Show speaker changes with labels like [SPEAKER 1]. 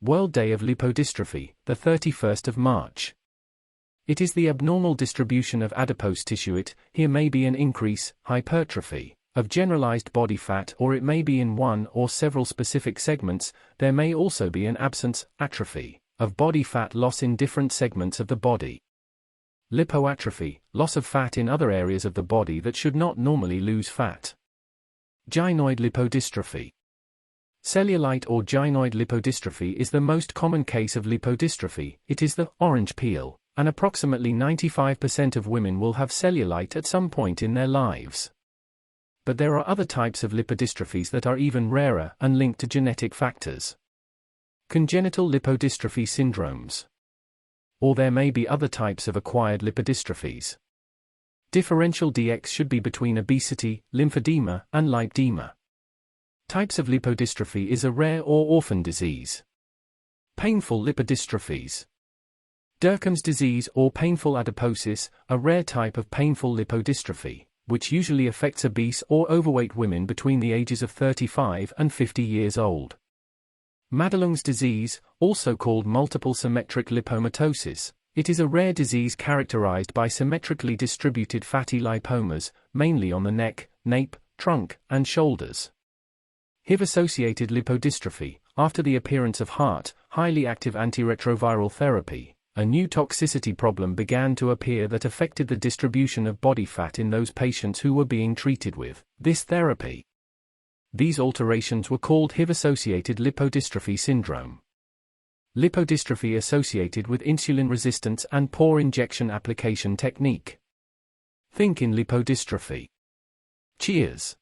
[SPEAKER 1] World Day of Lipodystrophy, the 31st of March. It is the abnormal distribution of adipose tissue. It here may be an increase, hypertrophy, of generalized body fat, or it may be in one or several specific segments. There may also be an absence, atrophy, of body fat loss in different segments of the body. Lipoatrophy, loss of fat in other areas of the body that should not normally lose fat. Gynoid lipodystrophy. Cellulite or gynoid lipodystrophy is the most common case of lipodystrophy. It is the orange peel, and approximately 95% of women will have cellulite at some point in their lives. But there are other types of lipodystrophies that are even rarer and linked to genetic factors. Congenital lipodystrophy syndromes. Or there may be other types of acquired lipodystrophies. Differential DX should be between obesity, lymphedema, and lipedema. Types of lipodystrophy is a rare or orphan disease. Painful lipodystrophies. Derkham's disease or painful adiposis, a rare type of painful lipodystrophy, which usually affects obese or overweight women between the ages of 35 and 50 years old. Madelung's disease, also called multiple symmetric lipomatosis, it is a rare disease characterized by symmetrically distributed fatty lipomas, mainly on the neck, nape, trunk, and shoulders. HIV-associated lipodystrophy, after the appearance of highly active antiretroviral therapy, a new toxicity problem began to appear that affected the distribution of body fat in those patients who were being treated with this therapy. These alterations were called HIV-associated lipodystrophy syndrome. Lipodystrophy associated with insulin resistance and poor injection application technique. Think in lipodystrophy. Cheers.